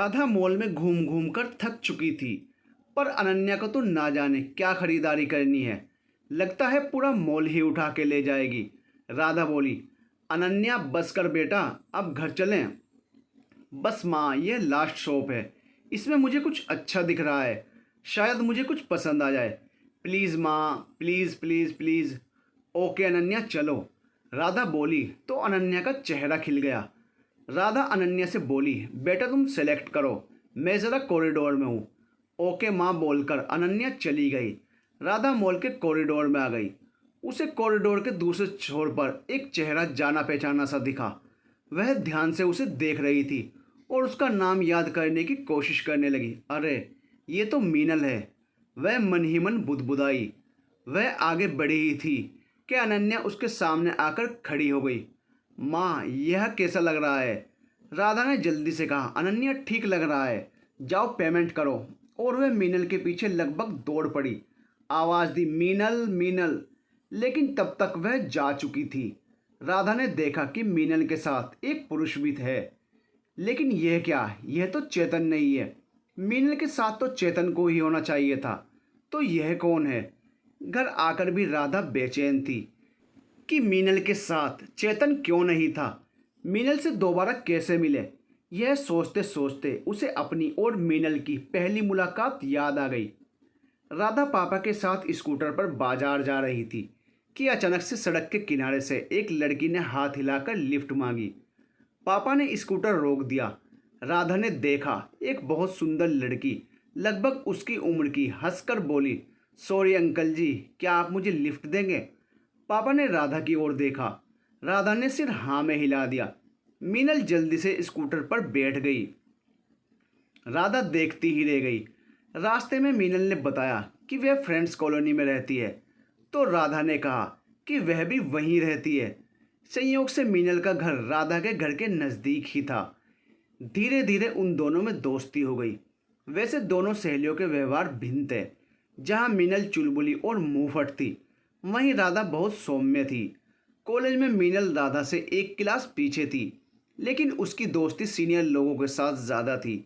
Radha mall में घूम घूम कर थक चुकी थी। पर अनन्या को तो ना जाने क्या खरीदारी करनी है। लगता है पूरा मॉल ही उठा के ले जाएगी। राधा बोली, अनन्या बस कर बेटा, अब घर चलें। बस माँ, ये लास्ट शॉप है, इसमें मुझे कुछ अच्छा दिख रहा है, शायद मुझे कुछ पसंद आ जाए। प्लीज़ माँ, please please please. Okay Ananya, चलो। राधा बोली तो अनन्या का चेहरा खिल गया। राधा अनन्या से बोली, बेटा तुम सेलेक्ट करो, मैं ज़रा कॉरिडोर में हूँ। ओके माँ बोलकर अनन्या चली गई। राधा मॉल के कॉरिडोर में आ गई। उसे कॉरिडोर के दूसरे छोर पर एक चेहरा जाना पहचाना सा दिखा। वह ध्यान से उसे देख रही थी और उसका नाम याद करने की कोशिश करने लगी। अरे, ये तो मीनल है। वह मन ही मन बुदबुदाई। वह आगे बढ़ी ही थी कि अनन्या उसके सामने आकर खड़ी हो गई। माँ, यह कैसा लग रहा है? राधा ने जल्दी से कहा। अनन्या, ठीक लग रहा है, जाओ पेमेंट करो। और वह मीनल के पीछे लगभग दौड़ पड़ी। आवाज़ दी, मीनल मीनल। लेकिन तब तक वह जा चुकी थी। राधा ने देखा कि मीनल के साथ एक पुरुष भी है। लेकिन यह क्या, यह तो चेतन नहीं है। मीनल के साथ तो चेतन को ही होना चाहिए था। तो यह कौन है? घर आकर भी राधा बेचैन थी कि मीनल के साथ चेतन क्यों नहीं था। मीनल से दोबारा कैसे मिले? यह सोचते सोचते उसे अपनी और मीनल की पहली मुलाकात याद आ गई। राधा पापा के साथ स्कूटर पर बाजार जा रही थी कि अचानक से सड़क के किनारे से एक लड़की ने हाथ हिलाकर लिफ्ट मांगी। पापा ने स्कूटर रोक दिया। राधा ने देखा एक बहुत सुंदर लड़की, लगभग उसकी उम्र की, हंसकर बोली, सॉरी अंकल जी, क्या आप मुझे लिफ्ट देंगे? पापा ने राधा की ओर देखा। राधा ने सिर हाँ में हिला दिया। मीनल जल्दी से स्कूटर पर बैठ गई। राधा देखती ही रह गई। रास्ते में मीनल ने बताया कि वह फ्रेंड्स कॉलोनी में रहती है। तो राधा ने कहा कि वह भी वहीं रहती है। संयोग से मीनल का घर राधा के घर के नज़दीक ही था। धीरे धीरे उन दोनों में दोस्ती हो गई। वैसे दोनों सहेलियों के व्यवहार भिन्न थे। जहाँ मीनल चुलबुली और मुंहफट थी, वहीं राधा बहुत सौम्य थी। कॉलेज में मीनल राधा से एक क्लास पीछे थी, लेकिन उसकी दोस्ती सीनियर लोगों के साथ ज़्यादा थी।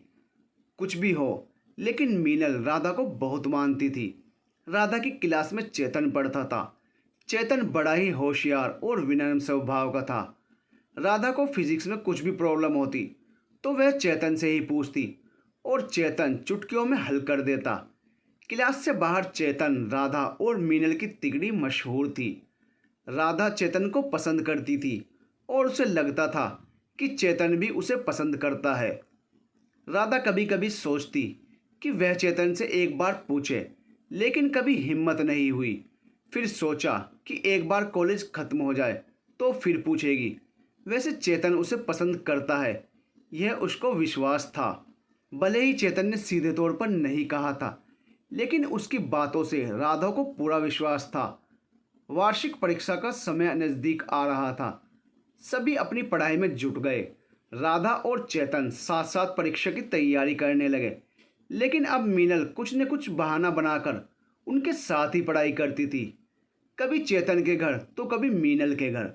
कुछ भी हो, लेकिन मीनल राधा को बहुत मानती थी। राधा की क्लास में चेतन पढ़ता था। चेतन बड़ा ही होशियार और विनम्र स्वभाव का था। राधा को फिजिक्स में कुछ भी प्रॉब्लम होती तो वह चेतन से ही पूछती और चेतन चुटकियों में हल कर देता। क्लास से बाहर चेतन, राधा और मीनल की तिगड़ी मशहूर थी। राधा चेतन को पसंद करती थी और उसे लगता था कि चेतन भी उसे पसंद करता है। राधा कभी कभी सोचती कि वह चेतन से एक बार पूछे, लेकिन कभी हिम्मत नहीं हुई। फिर सोचा कि एक बार कॉलेज ख़त्म हो जाए तो फिर पूछेगी। वैसे चेतन उसे पसंद करता है, यह उसको विश्वास था। भले ही चेतन ने सीधे तौर पर नहीं कहा था, लेकिन उसकी बातों से राधा को पूरा विश्वास था। वार्षिक परीक्षा का समय नज़दीक आ रहा था। सभी अपनी पढ़ाई में जुट गए। राधा और चेतन साथ साथ परीक्षा की तैयारी करने लगे। लेकिन अब मीनल कुछ न कुछ बहाना बनाकर उनके साथ ही पढ़ाई करती थी। कभी चेतन के घर तो कभी मीनल के घर।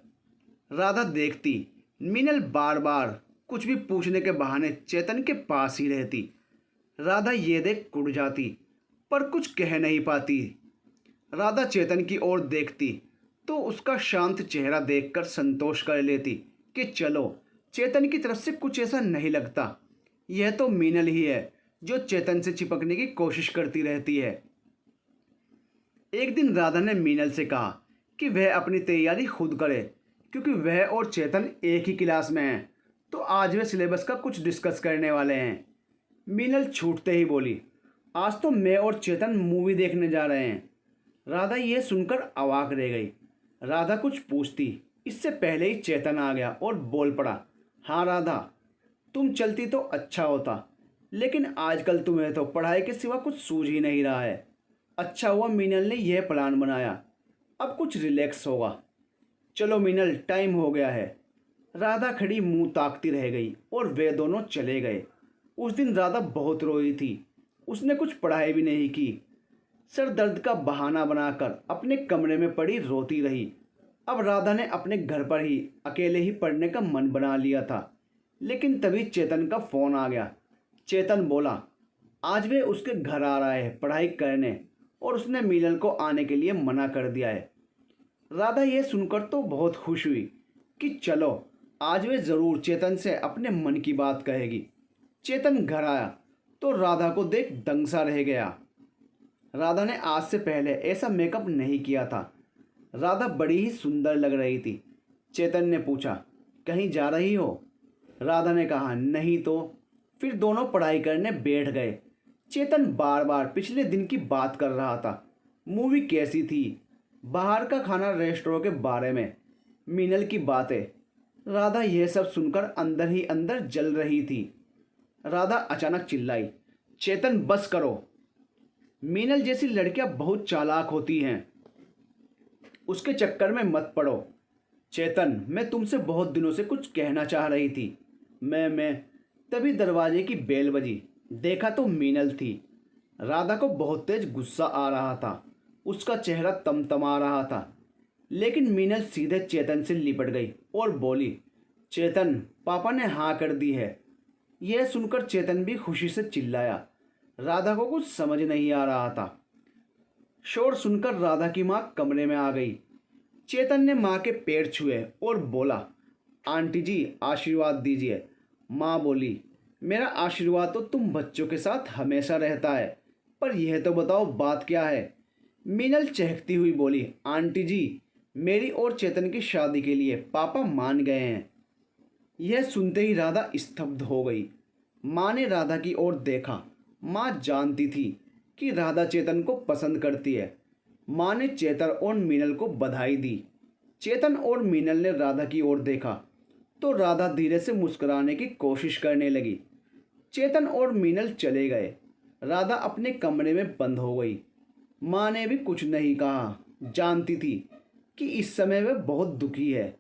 राधा देखती मीनल बार बार कुछ भी पूछने के बहाने चेतन के पास ही रहती। राधा ये देख कुड़ जाती, पर कुछ कह नहीं पाती। राधा चेतन की ओर देखती तो उसका शांत चेहरा देखकर संतोष कर लेती कि चलो, चेतन की तरफ से कुछ ऐसा नहीं लगता। यह तो मीनल ही है जो चेतन से चिपकने की कोशिश करती रहती है। एक दिन राधा ने मीनल से कहा कि वह अपनी तैयारी खुद करे, क्योंकि वह और चेतन एक ही क्लास में हैं। तो आज वे सिलेबस का कुछ डिस्कस करने वाले हैं। मीनल छूटते ही बोली, आज तो मैं और चेतन मूवी देखने जा रहे हैं। राधा यह सुनकर अवाक रह गई। राधा कुछ पूछती, इससे पहले ही चेतन आ गया और बोल पड़ा, हाँ राधा, तुम चलती तो अच्छा होता, लेकिन आजकल तुम्हें तो पढ़ाई के सिवा कुछ सूझ ही नहीं रहा है। अच्छा हुआ मीनल ने यह प्लान बनाया, अब कुछ रिलैक्स होगा। चलो मीनल, टाइम हो गया है। राधा खड़ी मुंह ताकती रह गई और वे दोनों चले गए। उस दिन राधा बहुत रोई थी। उसने कुछ पढ़ाई भी नहीं की। सर दर्द का बहाना बनाकर अपने कमरे में पड़ी रोती रही। अब राधा ने अपने घर पर ही अकेले ही पढ़ने का मन बना लिया था। लेकिन तभी चेतन का फ़ोन आ गया। चेतन बोला। आज वे उसके घर आ रहा है पढ़ाई करने और उसने मीनल को आने के लिए मना कर दिया है। राधा यह सुनकर तो बहुत खुश हुई कि चलो आज वे ज़रूर चेतन से अपने मन की बात कहेगी। चेतन घर आया तो राधा को देख दंग सा रह गया। राधा ने आज से पहले ऐसा मेकअप नहीं किया था। राधा बड़ी ही सुंदर लग रही थी। चेतन ने पूछा, कहीं जा रही हो? राधा ने कहा, नहीं तो। फिर दोनों पढ़ाई करने बैठ गए। चेतन बार बार पिछले दिन की बात कर रहा था। मूवी कैसी थी, बाहर का खाना, रेस्टोरेंट के बारे में, मीनल की बातें। राधा यह सब सुनकर अंदर ही अंदर जल रही थी। राधा अचानक चिल्लाई, चेतन बस करो। मीनल जैसी लड़कियां बहुत चालाक होती हैं, उसके चक्कर में मत पड़ो। चेतन, मैं तुमसे बहुत दिनों से कुछ कहना चाह रही थी। मैं तभी दरवाजे की बेल बजी। देखा तो मीनल थी। राधा को बहुत तेज गुस्सा आ रहा था। उसका चेहरा तमतमा रहा था। लेकिन मीनल सीधे चेतन से लिपट गई और बोली, चेतन, पापा ने हाँ कर दी है। यह सुनकर चेतन भी खुशी से चिल्लाया। राधा को कुछ समझ नहीं आ रहा था। शोर सुनकर राधा की माँ कमरे में आ गई। चेतन ने माँ के पैर छुए और बोला, आंटी जी आशीर्वाद दीजिए। माँ बोली, मेरा आशीर्वाद तो तुम बच्चों के साथ हमेशा रहता है, पर यह तो बताओ बात क्या है। मीनल चहकती हुई बोली, आंटी जी, मेरी और चेतन की शादी के लिए पापा मान गए हैं। यह सुनते ही राधा स्तब्ध हो गई। माँ ने राधा की ओर देखा। माँ जानती थी कि राधा चेतन को पसंद करती है। माँ ने चेतन और मीनल को बधाई दी। चेतन और मीनल ने राधा की ओर देखा तो राधा धीरे से मुस्कुराने की कोशिश करने लगी। चेतन और मीनल चले गए। राधा अपने कमरे में बंद हो गई। माँ ने भी कुछ नहीं कहा। जानती थी कि इस समय वह बहुत दुखी है।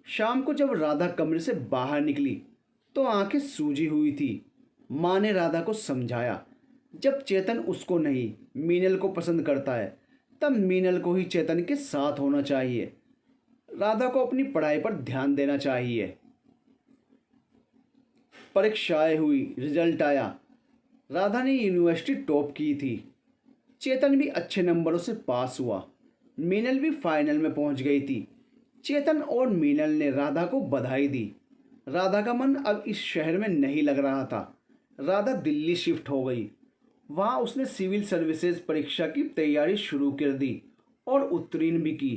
शाम को जब राधा कमरे से बाहर निकली तो आंखें सूजी हुई थी। माँ ने राधा को समझाया, जब चेतन उसको नहीं मीनल को पसंद करता है तब मीनल को ही चेतन के साथ होना चाहिए। राधा को अपनी पढ़ाई पर ध्यान देना चाहिए। परीक्षाएं हुई, रिजल्ट आया। राधा ने यूनिवर्सिटी टॉप की थी। चेतन भी अच्छे नंबरों से पास हुआ। मीनल भी फाइनल में पहुंच गई थी। चेतन और मीनल ने राधा को बधाई दी। राधा का मन अब इस शहर में नहीं लग रहा था। राधा दिल्ली शिफ्ट हो गई। वहाँ उसने सिविल सर्विसेज परीक्षा की तैयारी शुरू कर दी और उत्तीर्ण भी की।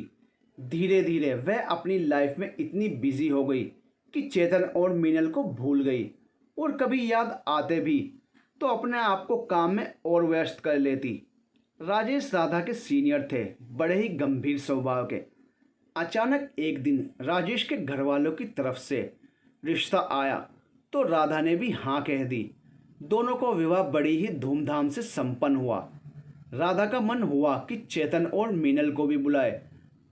धीरे धीरे वह अपनी लाइफ में इतनी बिजी हो गई कि चेतन और मीनल को भूल गई और कभी याद आते भी तो अपने आप को काम में और व्यस्त कर लेती। राजेश राधा के सीनियर थे, बड़े ही गंभीर स्वभाव के। अचानक एक दिन राजेश के घर वालों की तरफ से रिश्ता आया तो राधा ने भी हाँ कह दी। दोनों को विवाह बड़ी ही धूमधाम से संपन्न हुआ। राधा का मन हुआ कि चेतन और मीनल को भी बुलाए,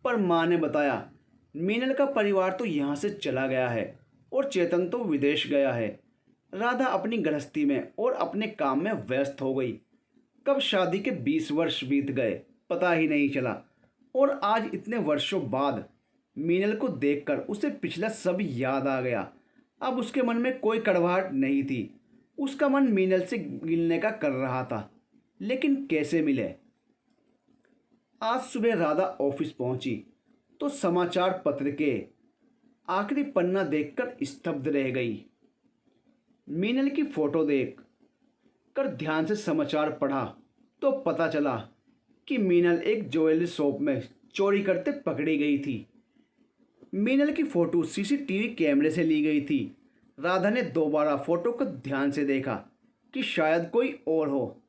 पर माँ ने बताया मीनल का परिवार तो यहाँ से चला गया है और चेतन तो विदेश गया है। राधा अपनी गृहस्थी में और अपने काम में व्यस्त हो गई। कब शादी के 20 वर्ष बीत गए पता ही नहीं चला। और आज इतने वर्षों बाद मीनल को देखकर उसे पिछला सब याद आ गया। अब उसके मन में कोई कड़वाहट नहीं थी। उसका मन मीनल से मिलने का कर रहा था, लेकिन कैसे मिले। आज सुबह राधा ऑफिस पहुंची तो समाचार पत्र के आखिरी पन्ना देखकर स्तब्ध रह गई। मीनल की फोटो देख कर ध्यान से समाचार पढ़ा तो पता चला कि मीनल एक ज्वेलरी शॉप में चोरी करते पकड़ी गई थी। मीनल की फ़ोटो सीसीटीवी कैमरे से ली गई थी। राधा ने दोबारा फ़ोटो को ध्यान से देखा कि शायद कोई और हो,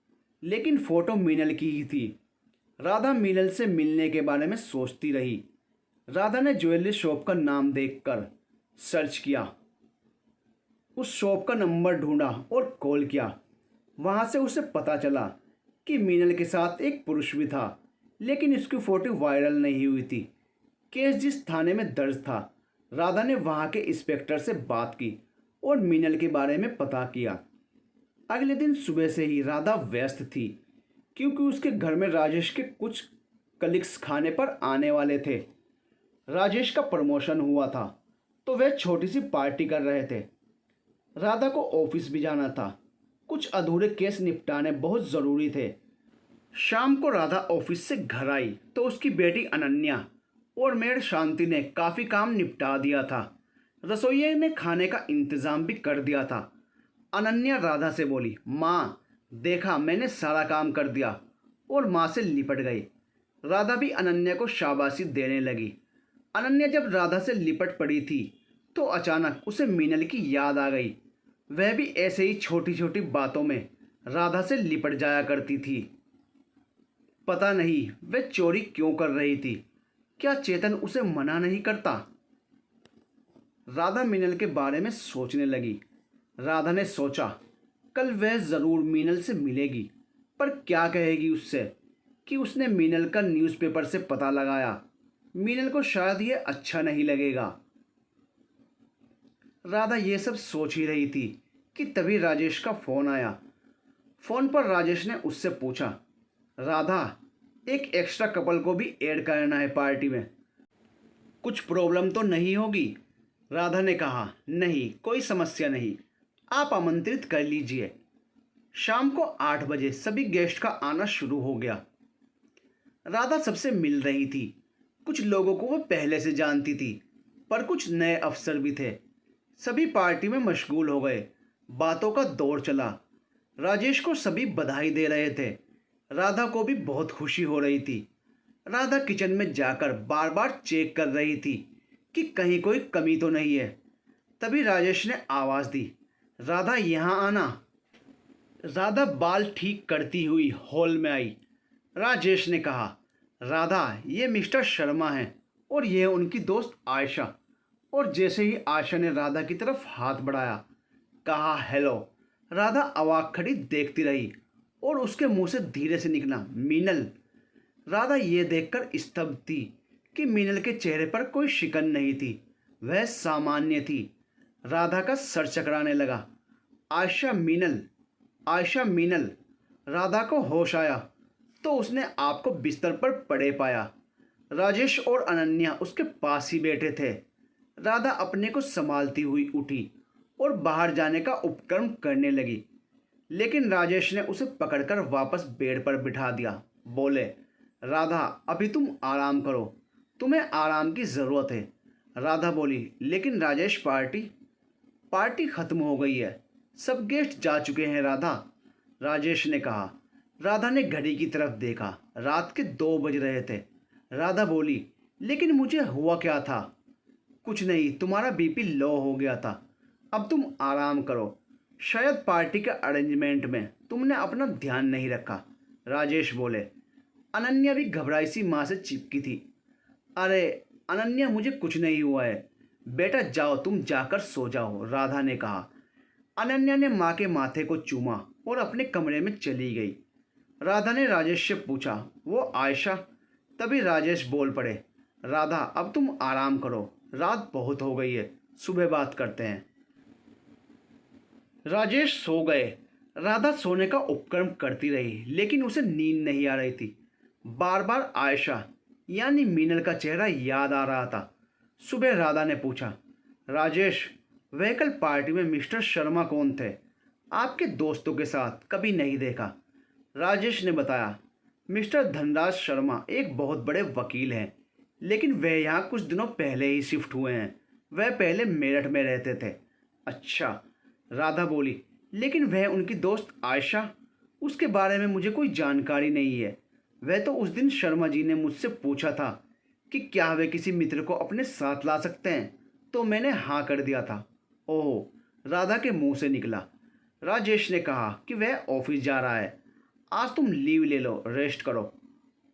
लेकिन फ़ोटो मीनल की ही थी। राधा मीनल से मिलने के बारे में सोचती रही। राधा ने ज्वेलरी शॉप का नाम देखकर सर्च किया, उस शॉप का नंबर ढूंढा और कॉल किया। वहाँ से उसे पता चला कि मीनल के साथ एक पुरुष भी था, लेकिन इसकी फ़ोटो वायरल नहीं हुई थी। केस जिस थाने में दर्ज था, राधा ने वहाँ के इंस्पेक्टर से बात की और मीनल के बारे में पता किया। अगले दिन सुबह से ही राधा व्यस्त थी, क्योंकि उसके घर में राजेश के कुछ कलीग्स खाने पर आने वाले थे। राजेश का प्रमोशन हुआ था तो वे छोटी सी पार्टी कर रहे थे। राधा को ऑफिस भी जाना था। कुछ अधूरे केस निपटाने बहुत ज़रूरी थे। शाम को राधा ऑफिस से घर आई तो उसकी बेटी अनन्या और मेड शांति ने काफ़ी काम निपटा दिया था। रसोइये ने खाने का इंतज़ाम भी कर दिया था। अनन्या राधा से बोली, माँ देखा मैंने सारा काम कर दिया, और माँ से लिपट गई। राधा भी अनन्या को शाबाशी देने लगी। अनन्या जब राधा से लिपट पड़ी थी तो अचानक उसे मीनल की याद आ गई। वह भी ऐसे ही छोटी छोटी बातों में राधा से लिपट जाया करती थी। पता नहीं वह चोरी क्यों कर रही थी। क्या चेतन उसे मना नहीं करता? राधा मीनल के बारे में सोचने लगी। राधा ने सोचा कल वह ज़रूर मीनल से मिलेगी, पर क्या कहेगी उससे कि उसने मीनल का न्यूज़पेपर से पता लगाया। मीनल को शायद ये अच्छा नहीं लगेगा। राधा ये सब सोच ही रही थी कि तभी राजेश का फ़ोन आया। फ़ोन पर राजेश ने उससे पूछा, राधा एक एक्स्ट्रा कपल को भी ऐड करना है पार्टी में, कुछ प्रॉब्लम तो नहीं होगी? राधा ने कहा, नहीं कोई समस्या नहीं, आप आमंत्रित कर लीजिए। शाम को 8 बजे सभी गेस्ट का आना शुरू हो गया। राधा सबसे मिल रही थी। कुछ लोगों को वो पहले से जानती थी, पर कुछ नए अफसर भी थे। सभी पार्टी में मशगूल हो गए। बातों का दौर चला। राजेश को सभी बधाई दे रहे थे। राधा को भी बहुत खुशी हो रही थी। राधा किचन में जाकर बार बार चेक कर रही थी कि कहीं कोई कमी तो नहीं है। तभी राजेश ने आवाज़ दी, राधा यहाँ आना। राधा बाल ठीक करती हुई हॉल में आई। राजेश ने कहा, राधा ये मिस्टर शर्मा हैं और ये उनकी दोस्त आयशा। और जैसे ही आयशा ने राधा की तरफ हाथ बढ़ाया, कहा हेलो, राधा अवाक खड़ी देखती रही और उसके मुंह से धीरे से निकला, मीनल। राधा ये देखकर स्तब्ध थी कि मीनल के चेहरे पर कोई शिकन नहीं थी, वह सामान्य थी। राधा का सर चकराने लगा। आयशा मीनल, आयशा मीनल। राधा को होश आया तो उसने आपको बिस्तर पर पड़े पाया। राजेश और अनन्या उसके पास ही बैठे थे। राधा अपने को संभालती हुई उठी और बाहर जाने का उपक्रम करने लगी, लेकिन राजेश ने उसे पकड़कर वापस बेड पर बिठा दिया। बोले, राधा अभी तुम आराम करो, तुम्हें आराम की ज़रूरत है। राधा बोली, लेकिन राजेश पार्टी ख़त्म हो गई है, सब गेस्ट जा चुके हैं राधा। राजेश ने कहा। राधा ने घड़ी की तरफ देखा, रात के 2 बज रहे थे। राधा बोली, लेकिन मुझे हुआ क्या था? कुछ नहीं, तुम्हारा बीपी लो हो गया था, अब तुम आराम करो। शायद पार्टी के अरेंजमेंट में तुमने अपना ध्यान नहीं रखा। राजेश बोले। अनन्या भी घबराई सी माँ से चिपकी थी। अरे अनन्या, मुझे कुछ नहीं हुआ है, बेटा जाओ तुम जाकर सो जाओ, राधा ने कहा। अनन्या ने माँ के माथे को चूमा और अपने कमरे में चली गई। राधा ने राजेश से पूछा, वो आयशा? तभी राजेश बोल पड़े, राधा अब तुम आराम करो, रात बहुत हो गई है, सुबह बात करते हैं। राजेश सो गए। राधा सोने का उपक्रम करती रही, लेकिन उसे नींद नहीं आ रही थी। बार बार आयशा यानी मीनल का चेहरा याद आ रहा था। सुबह राधा ने पूछा, राजेश वह कल पार्टी में मिस्टर शर्मा कौन थे? आपके दोस्तों के साथ, कभी नहीं देखा। राजेश ने बताया, मिस्टर धनराज शर्मा एक बहुत बड़े वकील हैं, लेकिन वह यहाँ कुछ दिनों पहले ही शिफ्ट हुए हैं। वह पहले मेरठ में रहते थे। अच्छा, राधा बोली, लेकिन वह उनकी दोस्त आयशा, उसके बारे में मुझे कोई जानकारी नहीं है। वह तो उस दिन शर्मा जी ने मुझसे पूछा था कि क्या वे किसी मित्र को अपने साथ ला सकते हैं, तो मैंने हाँ कर दिया था। ओह, राधा के मुंह से निकला। राजेश ने कहा कि वह ऑफिस जा रहा है, आज तुम लीव ले लो, रेस्ट करो।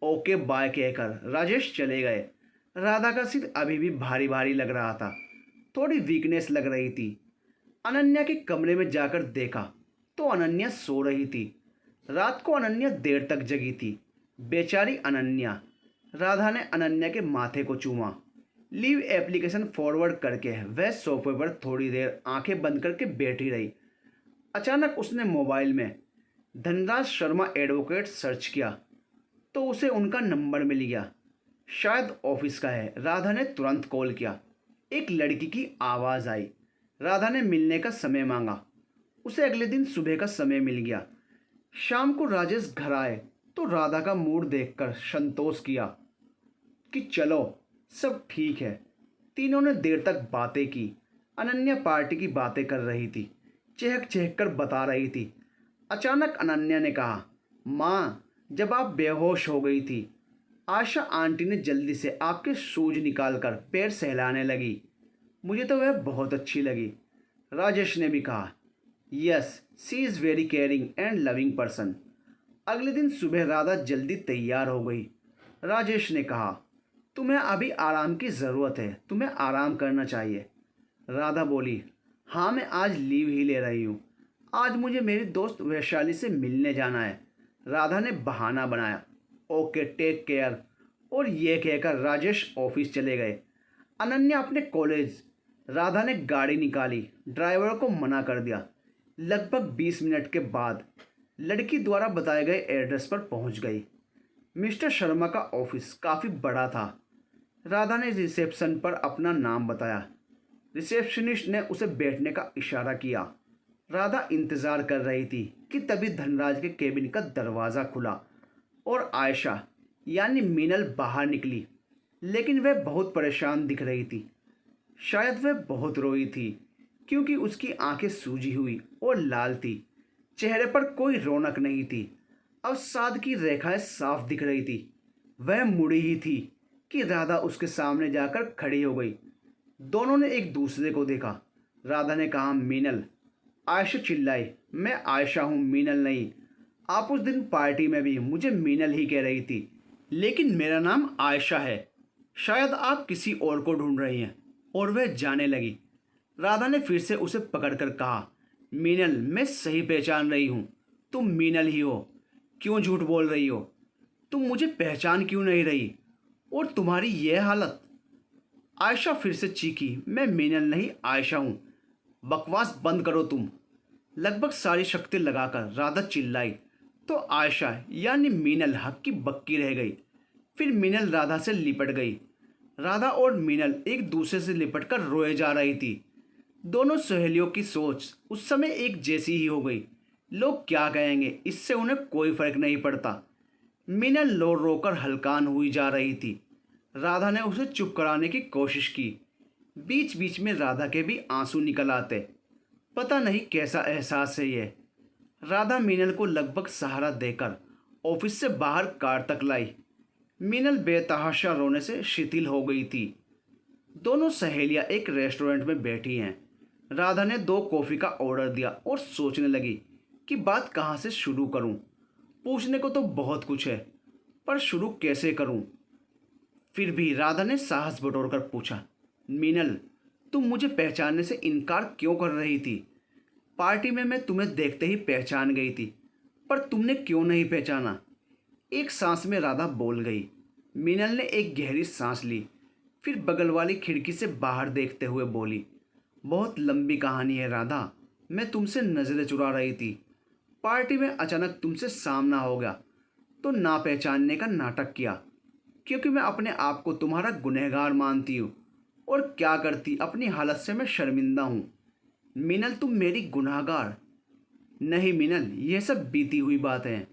ओके बाय कहकर राजेश चले गए। राधा का सिर अभी भी भारी भारी लग रहा था, थोड़ी वीकनेस लग रही थी। अनन्या के कमरे में जाकर देखा तो अनन्या सो रही थी। रात को अनन्या देर तक जगी थी, बेचारी अनन्या। राधा ने अनन्या के माथे को चूमा। लीव एप्लीकेशन फॉरवर्ड करके वह सोफे पर थोड़ी देर आंखें बंद करके बैठी रही। अचानक उसने मोबाइल में धनराज शर्मा एडवोकेट सर्च किया तो उसे उनका नंबर मिल गया। शायद ऑफिस का है। राधा ने तुरंत कॉल किया। एक लड़की की आवाज़ आई। राधा ने मिलने का समय मांगा। उसे अगले दिन सुबह का समय मिल गया। शाम को राजेश घर आए तो राधा का मूड देखकर संतोष किया कि चलो सब ठीक है। तीनों ने देर तक बातें की। अनन्या पार्टी की बातें कर रही थी, चहक चहक कर बता रही थी। अचानक अनन्या ने कहा, माँ, जब आप बेहोश हो गई थी, आशा आंटी ने जल्दी से आपके शूज निकालकर पैर सहलाने लगी। मुझे तो वह बहुत अच्छी लगी। राजेश ने भी कहा, yes, she is very caring and loving person. अगले दिन सुबह राधा जल्दी तैयार हो गई। राजेश ने कहा, तुम्हें अभी आराम की ज़रूरत है, तुम्हें आराम करना चाहिए। राधा बोली, हाँ, मैं आज लीव ही ले रही हूँ। आज मुझे मेरी दोस्त वैशाली से मिलने जाना है। राधा ने बहाना बनाया। Okay, take care. और ये कहकर राजेश ऑफिस चले गए। अनन्या अपने कॉलेज। राधा ने गाड़ी निकाली, ड्राइवर को मना कर दिया। लगभग 20 मिनट के बाद लड़की द्वारा बताए गए एड्रेस पर पहुंच गई। मिस्टर शर्मा का ऑफिस काफ़ी बड़ा था। राधा ने रिसेप्शन पर अपना नाम बताया। रिसेप्शनिस्ट ने उसे बैठने का इशारा किया। राधा इंतज़ार कर रही थी कि तभी धनराज के केबिन का दरवाज़ा खुला और आयशा यानी मीनल बाहर निकली। लेकिन वह बहुत परेशान दिख रही थी। शायद वह बहुत रोई थी क्योंकि उसकी आंखें सूजी हुई और लाल थी। चेहरे पर कोई रौनक नहीं थी। अवसाद की रेखाएं साफ दिख रही थी। वह मुड़ी ही थी कि राधा उसके सामने जाकर खड़ी हो गई। दोनों ने एक दूसरे को देखा। राधा ने कहा, मीनल। आयशा चिल्लाई, मैं आयशा हूँ, मीनल नहीं। आप उस दिन पार्टी में भी मुझे मीनल ही कह रही थी, लेकिन मेरा नाम आयशा है। शायद आप किसी और को ढूंढ रही हैं। और वह जाने लगी। राधा ने फिर से उसे पकड़कर कहा, मीनल, मैं सही पहचान रही हूँ, तुम मीनल ही हो। क्यों झूठ बोल रही हो? तुम मुझे पहचान क्यों नहीं रही? और तुम्हारी यह हालत? आयशा फिर से चीखी, मैं मीनल नहीं, आयशा हूँ। बकवास बंद करो तुम। लगभग सारी शक्ति लगाकर राधा चिल्लाई तो आयशा यानी मीनल हक्की बक्की रह गई। फिर मीनल राधा से लिपट गई। राधा और मीनल एक दूसरे से लिपट कर रोए जा रही थी। दोनों सहेलियों की सोच उस समय एक जैसी ही हो गई। लोग क्या कहेंगे, इससे उन्हें कोई फर्क नहीं पड़ता। मीनल रो रोकर हलकान हुई जा रही थी। राधा ने उसे चुप कराने की कोशिश की। बीच बीच में राधा के भी आंसू निकल आते। पता नहीं कैसा एहसास है ये। राधा मीनल को लगभग सहारा देकर ऑफिस से बाहर कार तक लाई। मीनल बेतहाशा रोने से शिथिल हो गई थी। दोनों सहेलियां एक रेस्टोरेंट में बैठी हैं। राधा ने 2 कॉफ़ी का ऑर्डर दिया और सोचने लगी कि बात कहाँ से शुरू करूं। पूछने को तो बहुत कुछ है, पर शुरू कैसे करूं? फिर भी राधा ने साहस बटोरकर पूछा, मीनल, तुम मुझे पहचानने से इनकार क्यों कर रही थी? पार्टी में मैं तुम्हें देखते ही पहचान गई थी, पर तुमने क्यों नहीं पहचाना? एक सांस में राधा बोल गई। मीनल ने एक गहरी सांस ली, फिर बगल वाली खिड़की से बाहर देखते हुए बोली, बहुत लंबी कहानी है राधा। मैं तुमसे नज़रें चुरा रही थी। पार्टी में अचानक तुमसे सामना हो गया तो ना पहचानने का नाटक किया, क्योंकि मैं अपने आप को तुम्हारा गुनहगार मानती हूँ। और क्या करती, अपनी हालत से मैं शर्मिंदा हूँ। मीनल, तुम मेरी गुनहगार नहीं। मीनल, यह सब बीती हुई बात है।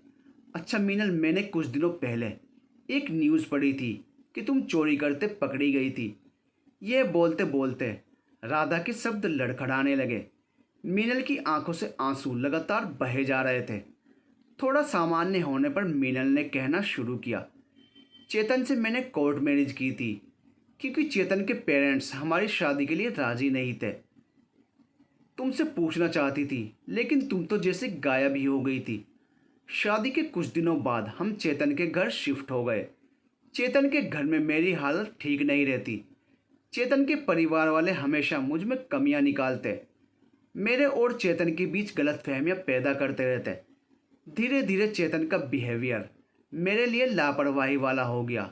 अच्छा मीनल, मैंने कुछ दिनों पहले एक न्यूज़ पढ़ी थी कि तुम चोरी करते पकड़ी गई थी। यह बोलते बोलते राधा के शब्द लड़खड़ाने लगे। मीनल की आंखों से आंसू लगातार बहे जा रहे थे। थोड़ा सामान्य होने पर मीनल ने कहना शुरू किया, चेतन से मैंने कोर्ट मैरिज की थी, क्योंकि चेतन के पेरेंट्स हमारी शादी के लिए राजी नहीं थे। तुमसे पूछना चाहती थी, लेकिन तुम तो जैसे गायब ही हो गई थी। शादी के कुछ दिनों बाद हम चेतन के घर शिफ्ट हो गए। चेतन के घर में मेरी हालत ठीक नहीं रहती। चेतन के परिवार वाले हमेशा मुझ में कमियां निकालते, मेरे और चेतन के बीच गलतफहमियां पैदा करते रहते। धीरे धीरे चेतन का बिहेवियर मेरे लिए लापरवाही वाला हो गया।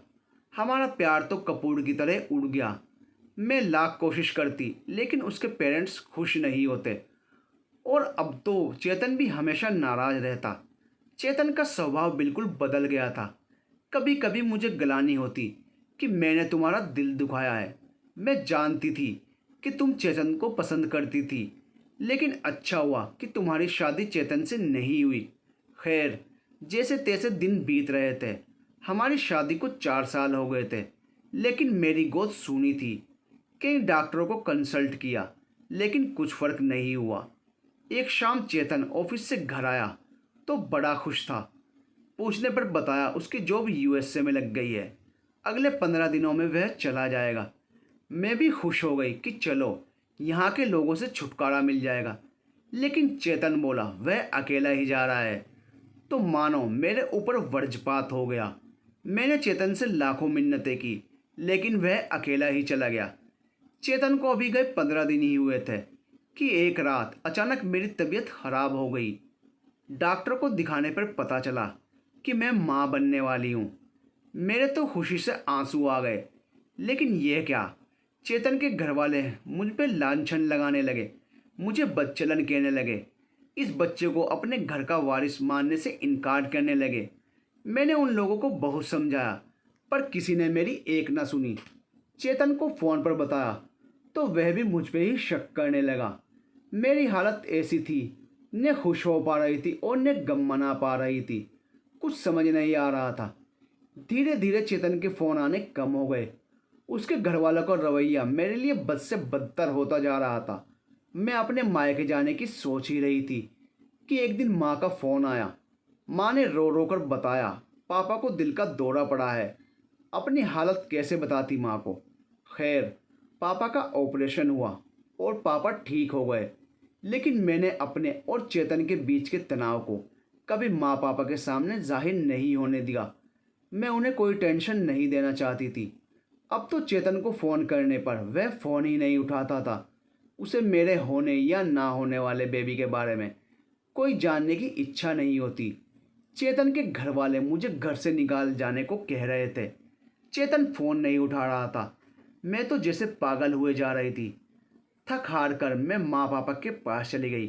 हमारा प्यार तो कपूर की तरह उड़ गया। मैं लाख कोशिश करती, लेकिन उसके पेरेंट्स खुश नहीं होते। और अब तो चेतन भी हमेशा नाराज़ रहता। चेतन का स्वभाव बिल्कुल बदल गया था। कभी कभी मुझे ग्लानि होती कि मैंने तुम्हारा दिल दुखाया है। मैं जानती थी कि तुम चेतन को पसंद करती थी, लेकिन अच्छा हुआ कि तुम्हारी शादी चेतन से नहीं हुई। खैर, जैसे तैसे दिन बीत रहे थे। हमारी शादी को 4 साल हो गए थे, लेकिन मेरी गोद सूनी थी। कई डॉक्टरों को कंसल्ट किया, लेकिन कुछ फर्क नहीं हुआ। एक शाम चेतन ऑफिस से घर आया तो बड़ा खुश था। पूछने पर बताया उसकी जॉब यूएसए में लग गई है। अगले 15 दिनों में वह चला जाएगा। मैं भी खुश हो गई कि चलो, यहाँ के लोगों से छुटकारा मिल जाएगा। लेकिन चेतन बोला वह अकेला ही जा रहा है। तो मानो मेरे ऊपर वज्रपात हो गया। मैंने चेतन से लाखों मिन्नतें की, लेकिन वह अकेला ही चला गया। चेतन को अभी गए 15 दिन ही हुए थे कि एक रात अचानक मेरी तबीयत खराब हो गई। डॉक्टर को दिखाने पर पता चला कि मैं माँ बनने वाली हूँ। मेरे तो खुशी से आंसू आ गए। लेकिन यह क्या, चेतन के घर वाले मुझ पे लांछन लगाने लगे, मुझे बदचलन कहने लगे, इस बच्चे को अपने घर का वारिस मानने से इनकार करने लगे। मैंने उन लोगों को बहुत समझाया, पर किसी ने मेरी एक ना सुनी। चेतन को फ़ोन पर बताया तो वह भी मुझ पे ही शक करने लगा। मेरी हालत ऐसी थी, न खुश हो पा रही थी और न गम मना पा रही थी। कुछ समझ नहीं आ रहा था। धीरे धीरे चेतन के फ़ोन आने कम हो गए। उसके घर वालों का रवैया मेरे लिए बद से बदतर होता जा रहा था। मैं अपने मायके जाने की सोच ही रही थी कि एक दिन माँ का फ़ोन आया। माँ ने रो रो कर बताया पापा को दिल का दौरा पड़ा है। अपनी हालत कैसे बताती माँ को। खैर, पापा का ऑपरेशन हुआ और पापा ठीक हो गए। लेकिन मैंने अपने और चेतन के बीच के तनाव को कभी माँ पापा के सामने जाहिर नहीं होने दिया। मैं उन्हें कोई टेंशन नहीं देना चाहती थी। अब तो चेतन को फ़ोन करने पर वह फ़ोन ही नहीं उठाता था। उसे मेरे होने या ना होने वाले बेबी के बारे में कोई जानने की इच्छा नहीं होती। चेतन के घर वाले मुझे घर से निकाल जाने को कह रहे थे। चेतन फ़ोन नहीं उठा रहा था। मैं तो जैसे पागल हुए जा रही थी। थक हार कर मैं माँ पापा के पास चली गई।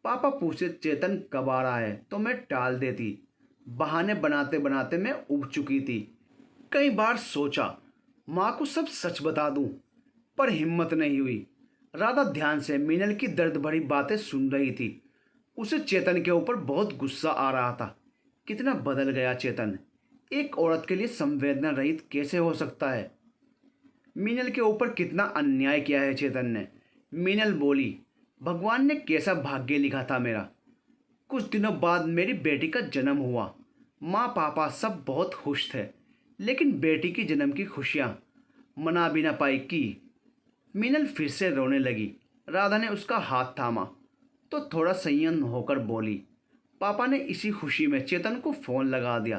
पापा पूछे चेतन कब आ रहा है तो मैं टाल देती। बहाने बनाते बनाते मैं उब चुकी थी। कई बार सोचा माँ को सब सच बता दूं, पर हिम्मत नहीं हुई। राधा ध्यान से मीनल की दर्द भरी बातें सुन रही थी। उसे चेतन के ऊपर बहुत गुस्सा आ रहा था। कितना बदल गया चेतन। एक औरत के लिए संवेदना रहित कैसे हो सकता है। मीनल के ऊपर कितना अन्याय किया है चेतन ने। मीनल बोली, भगवान ने कैसा भाग्य लिखा था मेरा। कुछ दिनों बाद मेरी बेटी का जन्म हुआ। माँ पापा सब बहुत खुश थे, लेकिन बेटी की जन्म की खुशियाँ मना भी ना पाई कि मीनल फिर से रोने लगी। राधा ने उसका हाथ थामा तो थोड़ा संयम होकर बोली, पापा ने इसी खुशी में चेतन को फ़ोन लगा दिया।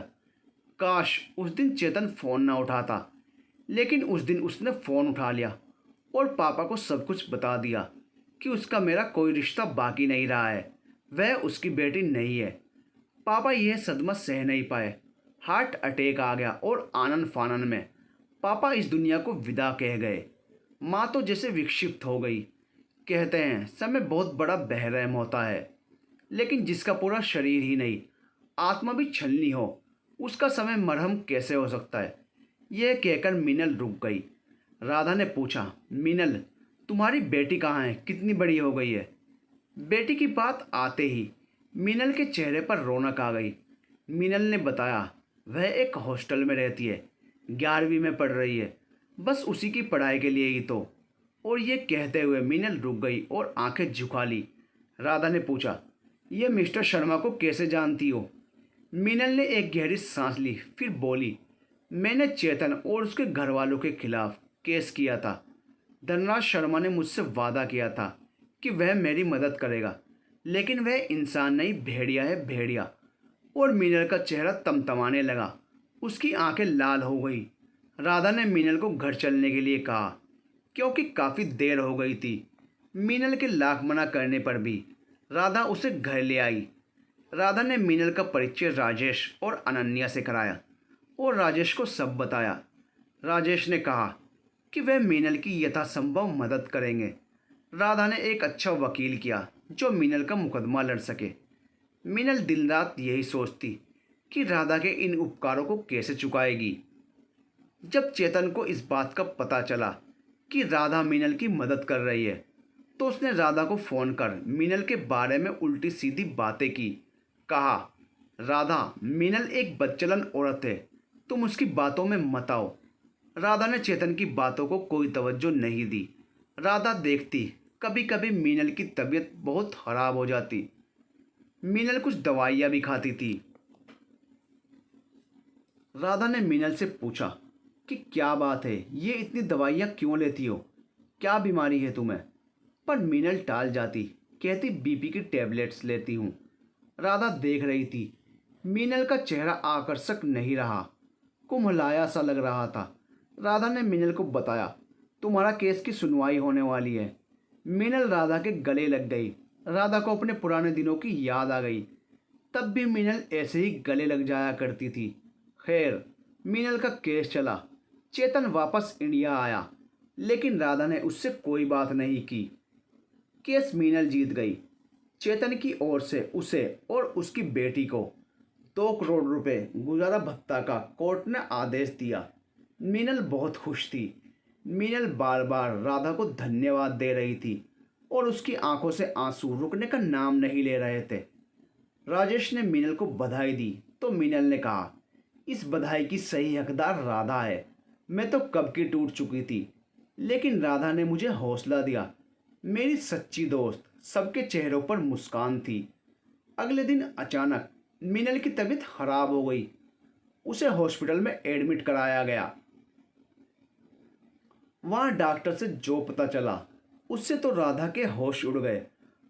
काश उस दिन चेतन फ़ोन ना उठाता, लेकिन उस दिन उसने फ़ोन उठा लिया और पापा को सब कुछ बता दिया कि उसका मेरा कोई रिश्ता बाकी नहीं रहा है, वह उसकी बेटी नहीं है। पापा यह सदमा सह नहीं पाए। हार्ट अटैक आ गया और आनन फानन में पापा इस दुनिया को विदा कह गए। माँ तो जैसे विक्षिप्त हो गई। कहते हैं समय बहुत बड़ा बहरहम होता है, लेकिन जिसका पूरा शरीर ही नहीं आत्मा भी छलनी हो, उसका समय मरहम कैसे हो सकता है। यह कहकर मीनल रुक गई। राधा ने पूछा, मीनल तुम्हारी बेटी कहाँ है, कितनी बड़ी हो गई है। बेटी की बात आते ही मीनल के चेहरे पर रौनक आ गई। मीनल ने बताया वह एक हॉस्टल में रहती है, 11वीं में पढ़ रही है, बस उसी की पढ़ाई के लिए ही तो। और ये कहते हुए मीनल रुक गई और आंखें झुका ली। राधा ने पूछा, ये मिस्टर शर्मा को कैसे जानती हो। मीनल ने एक गहरी सांस ली, फिर बोली, मैंने चेतन और उसके घर वालों के खिलाफ केस किया था। धनराज शर्मा ने मुझसे वादा किया था कि वह मेरी मदद करेगा, लेकिन वह इंसान नहीं, भेड़िया है, भेड़िया। और मीनल का चेहरा तमतमाने लगा। उसकी आंखें लाल हो गई। राधा ने मीनल को घर चलने के लिए कहा, क्योंकि काफ़ी देर हो गई थी। मीनल के लाख मना करने पर भी राधा उसे घर ले आई। राधा ने मीनल का परिचय राजेश और अनन्या से कराया और राजेश को सब बताया। राजेश ने कहा कि वह मीनल की यथासंभव मदद करेंगे। राधा ने एक अच्छा वकील किया जो मीनल का मुकदमा लड़ सके। मीनल दिन रात यही सोचती कि राधा के इन उपकारों को कैसे चुकाएगी। जब चेतन को इस बात का पता चला कि राधा मीनल की मदद कर रही है, तो उसने राधा को फ़ोन कर मीनल के बारे में उल्टी सीधी बातें की। कहा, राधा, मीनल एक बदचलन औरत है, तुम उसकी बातों में मत आओ। राधा ने चेतन की बातों को कोई तवज्जो नहीं दी। राधा देखती कभी कभी मीनल की तबीयत बहुत ख़राब हो जाती। मीनल कुछ दवाइयाँ भी खाती थी। राधा ने मीनल से पूछा कि क्या बात है, ये इतनी दवाइयाँ क्यों लेती हो, क्या बीमारी है तुम्हें? पर मीनल टाल जाती, कहती बीपी की टैबलेट्स लेती हूँ। राधा देख रही थी। मीनल का चेहरा आकर्षक नहीं रहा, कुम्हलाया सा लग रहा था। राधा ने मीनल को बताया, तुम्हारा केस की सुनवाई होने वाली है। मीनल राधा के गले लग गई। राधा को अपने पुराने दिनों की याद आ गई। तब भी मीनल ऐसे ही गले लग जाया करती थी। खैर, मीनल का केस चला। चेतन वापस इंडिया आया, लेकिन राधा ने उससे कोई बात नहीं की। केस मीनल जीत गई। चेतन की ओर से उसे और उसकी बेटी को 2 करोड़ रुपए गुजारा भत्ता का कोर्ट ने आदेश दिया। मीनल बहुत खुश थी। मीनल बार बार राधा को धन्यवाद दे रही थी और उसकी आंखों से आंसू रुकने का नाम नहीं ले रहे थे। राजेश ने मीनल को बधाई दी तो मीनल ने कहा, इस बधाई की सही हकदार राधा है। मैं तो कब की टूट चुकी थी, लेकिन राधा ने मुझे हौसला दिया। मेरी सच्ची दोस्त। सबके चेहरों पर मुस्कान थी। अगले दिन अचानक मीनल की तबीयत खराब हो गई। उसे हॉस्पिटल में एडमिट कराया गया। वहाँ डॉक्टर से जो पता चला, उससे तो राधा के होश उड़ गए।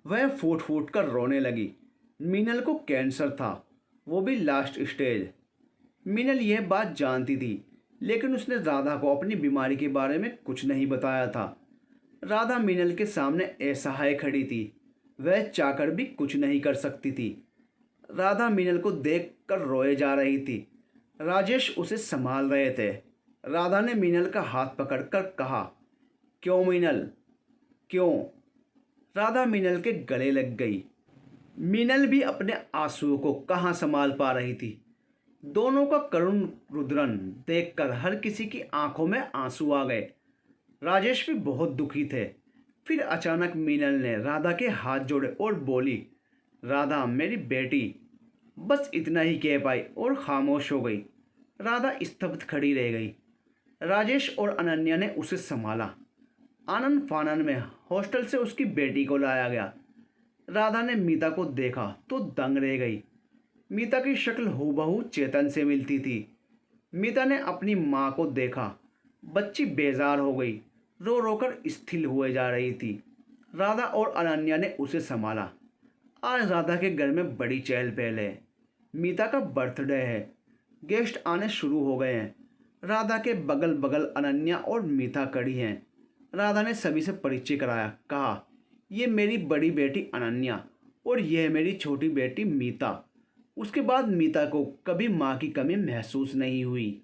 वह फूट फूट कर रोने लगी। मीनल को कैंसर था, वो भी लास्ट स्टेज। मीनल यह बात जानती थी, लेकिन उसने राधा को अपनी बीमारी के बारे में कुछ नहीं बताया था। राधा मीनल के सामने असहाय खड़ी थी। वह चाहकर भी कुछ नहीं कर सकती थी। राधा मीनल को देख कर रोए जा रही थी। राजेश उसे संभाल रहे थे। राधा ने मीनल का हाथ पकड़कर कहा, क्यों मीनल, क्यों? राधा मीनल के गले लग गई। मीनल भी अपने आंसुओं को कहाँ संभाल पा रही थी। दोनों का करुण रुद्रन देखकर हर किसी की आंखों में आंसू आ गए। राजेश भी बहुत दुखी थे। फिर अचानक मीनल ने राधा के हाथ जोड़े और बोली, राधा मेरी बेटी। बस इतना ही कह पाई और खामोश हो गई। राधा स्तब्ध खड़ी रह गई। राजेश और अनन्या ने उसे संभाला। आनन फानन में हॉस्टल से उसकी बेटी को लाया गया। राधा ने मीता को देखा तो दंग रह गई। मीता की शक्ल हूबहू चेतन से मिलती थी। मीता ने अपनी माँ को देखा। बच्ची बेजार हो गई, रो रो कर स्थिर हुए जा रही थी। राधा और अनन्या ने उसे संभाला। आज राधा के घर में बड़ी चहल पहल है। मीता का बर्थडे है। गेस्ट आने शुरू हो गए हैं। राधा के बगल बगल अनन्या और मीता खड़ी हैं। राधा ने सभी से परिचय कराया। कहा, ये मेरी बड़ी बेटी अनन्या और यह है मेरी छोटी बेटी मीता। उसके बाद मीता को कभी माँ की कमी महसूस नहीं हुई।